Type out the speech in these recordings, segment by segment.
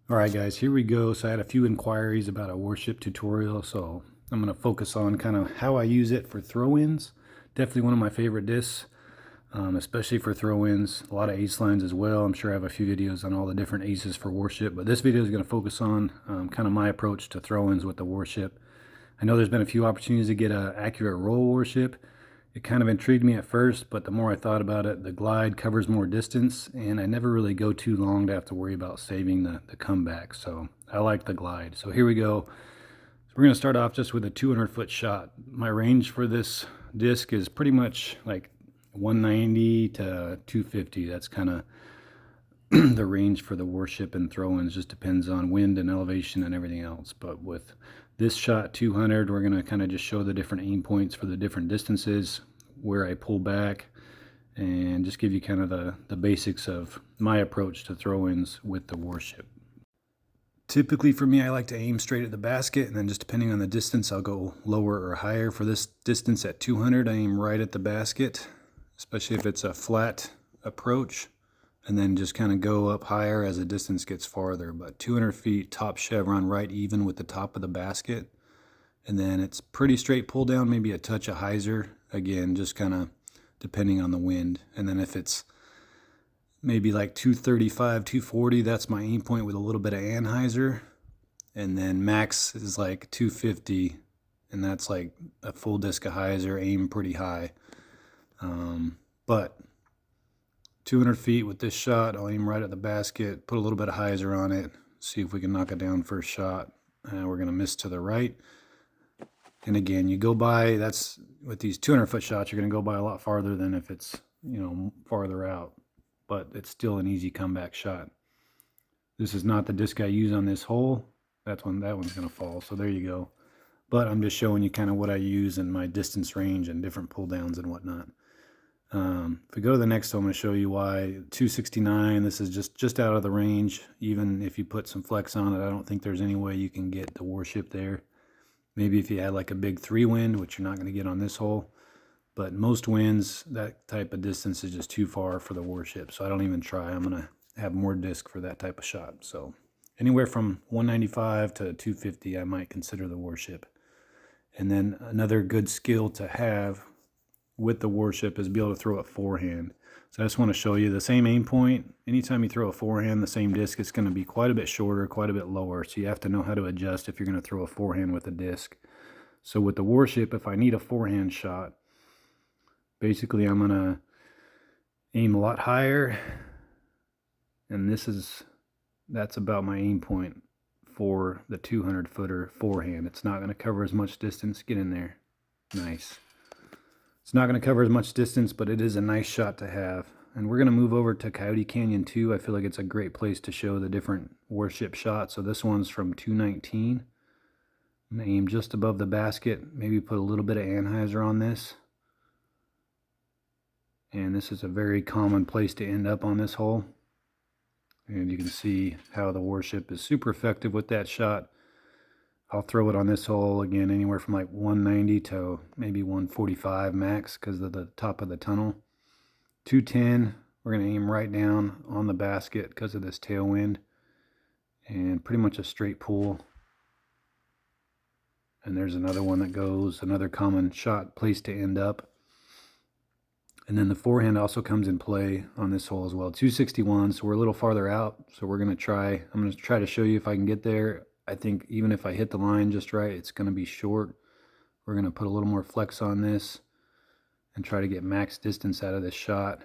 All right, guys, here we go. So I had a few inquiries about a Warship tutorial, so I'm going to focus on kind of how I use it for throw-ins. Definitely one of my favorite discs, especially for throw-ins. A lot of ace lines as well. I'm sure I have a few videos on all the different aces for Warship, but this video is going to focus on kind of my approach to throw-ins with the Warship. I know there's been a few opportunities to get an accurate roll Warship. It kind of intrigued me at first, but the more I thought about it, the glide covers more distance, and I never really go too long to have to worry about saving the comeback. So I like the glide. So here we go. So we're going to start off just with a 200-foot shot. My range for this disc is pretty much like 190 to 250. That's kind of the range for the Warship and throw-ins. Just depends on wind and elevation and everything else. But with this shot 200, we're going to kind of just show the different aim points for the different distances, where I pull back, and just give you kind of the basics of my approach to throw-ins with the Warship. Typically for me, I like to aim straight at the basket, and then just depending on the distance, I'll go lower or higher. For this distance at 200, I aim right at the basket, especially if it's a flat approach, and then just kind of go up higher as the distance gets farther. But 200 feet, top chevron, right even with the top of the basket. And then it's pretty straight pull down, maybe a touch of hyzer. Again, just kind of depending on the wind. And then if it's maybe like 235, 240, that's my aim point with a little bit of anhyzer. And then max is like 250, and that's like a full disc of hyzer, aim pretty high. But 200 feet with this shot, I'll aim right at the basket, put a little bit of hyzer on it, see if we can knock it down first shot. We're going to miss to the right. And again, you go by, that's with these 200-foot shots, you're going to go by a lot farther than if it's, farther out. But it's still an easy comeback shot. This is not the disc I use on this hole. That one's going to fall. So there you go. But I'm just showing you kind of what I use in my distance range and different pull downs and whatnot. If we go to the next, I'm going to show you why 269, this is just out of the range. Even if you put some flex on it, I don't think there's any way you can get the Warship there. Maybe if you had like a big 3 wind, which you're not going to get on this hole. But most winds, that type of distance is just too far for the Warship. So I don't even try. I'm going to have more disc for that type of shot. So anywhere from 195 to 250, I might consider the Warship. And then another good skill to have with the Warship is be able to throw it forehand. So I just want to show you the same aim point. Anytime you throw a forehand, the same disc, it's going to be quite a bit shorter, quite a bit lower. So you have to know how to adjust if you're going to throw a forehand with a disc. So with the Warship, if I need a forehand shot, basically I'm going to aim a lot higher. And that's about my aim point for the 200-footer forehand. It's not going to cover as much distance. Get in there. Nice. It's not going to cover as much distance, but it is a nice shot to have. And we're going to move over to Coyote Canyon 2. I feel like it's a great place to show the different Warship shots. So this one's from 219. I'm going to aim just above the basket. Maybe put a little bit of anhyzer on this. And this is a very common place to end up on this hole. And you can see how the Warship is super effective with that shot. I'll throw it on this hole again anywhere from like 190 to maybe 145 max because of the top of the tunnel. 210, we're going to aim right down on the basket because of this tailwind. And pretty much a straight pull. And there's another one that goes, another common shot place to end up. And then the forehand also comes in play on this hole as well. 261, so we're a little farther out. So I'm going to try to show you if I can get there. I think even if I hit the line just right, it's going to be short. We're going to put a little more flex on this and try to get max distance out of this shot.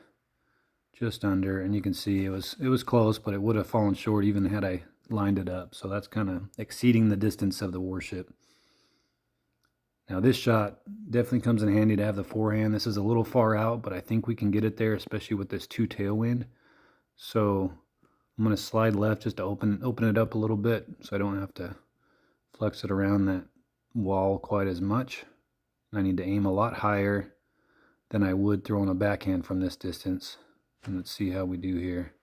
Just under, and you can see it was close, but it would have fallen short even had I lined it up. So that's kind of exceeding the distance of the Warship. Now this shot definitely comes in handy to have the forehand. This is a little far out, but I think we can get it there, especially with this 2 tailwind. So I'm going to slide left just to open it up a little bit so I don't have to flex it around that wall quite as much. I need to aim a lot higher than I would throwing a backhand from this distance. And let's see how we do here.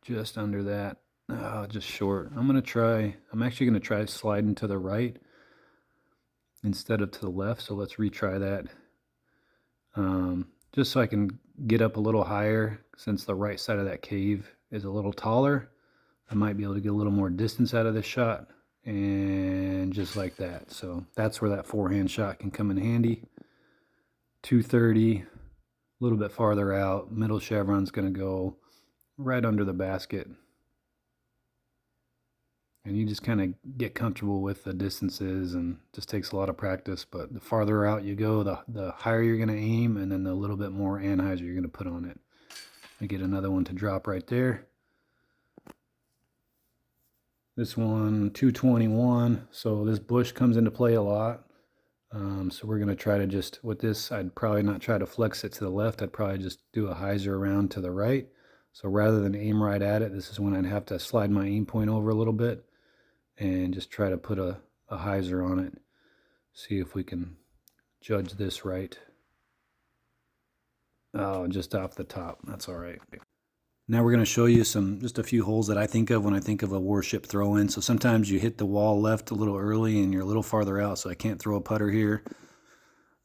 Just under that. Oh, just short. I'm actually going to try sliding to the right instead of to the left. So let's retry that. Just so I can get up a little higher, since the right side of that cave is a little taller. I might be able to get a little more distance out of this shot, and just like that. So that's where that forehand shot can come in handy. 230, a little bit farther out. Middle chevron's going to go right under the basket. And you just kind of get comfortable with the distances, and just takes a lot of practice. But the farther out you go, the higher you're going to aim, and then the little bit more anhyzer you're going to put on it. I get another one to drop right there. This one, 221. So this bush comes into play a lot. So we're going to try to just, with this, I'd probably not try to flex it to the left. I'd probably just do a hyzer around to the right. So rather than aim right at it, this is when I'd have to slide my aim point over a little bit and just try to put a hyzer on it. See if we can judge this right. Oh, just off the top. That's all right. Now we're going to show you just a few holes that I think of when I think of a Warship throw-in. So sometimes you hit the wall left a little early and you're a little farther out, so I can't throw a putter here.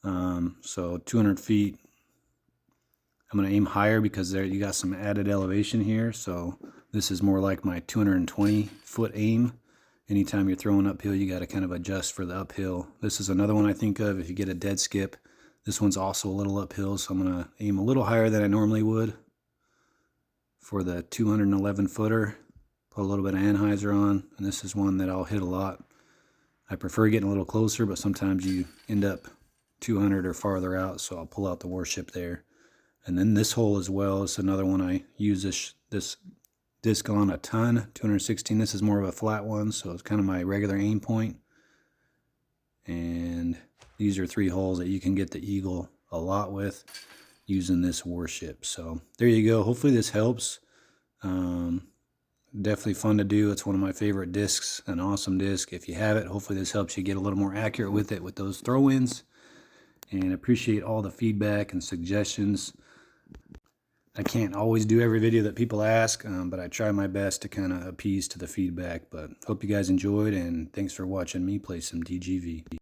So 200 feet. I'm going to aim higher because there you got some added elevation here. So this is more like my 220 foot aim. Anytime you're throwing uphill, you got to kind of adjust for the uphill. This is another one I think of if you get a dead skip. This one's also a little uphill, so I'm going to aim a little higher than I normally would for the 211 footer. Put a little bit of anhyzer on, and this is one that I'll hit a lot. I prefer getting a little closer, but sometimes you end up 200 or farther out, so I'll pull out the Warship there. And then this hole as well is another one I use this disc on a ton, 216. This is more of a flat one, so it's kind of my regular aim point. And these are 3 holes that you can get the eagle a lot with using this Warship. So there you go. Hopefully this helps. Definitely fun to do. It's one of my favorite discs, an awesome disc. If you have it, hopefully this helps you get a little more accurate with it with those throw-ins. And appreciate all the feedback and suggestions. I can't always do every video that people ask, but I try my best to kind of appease to the feedback. But hope you guys enjoyed, and thanks for watching me play some DGV.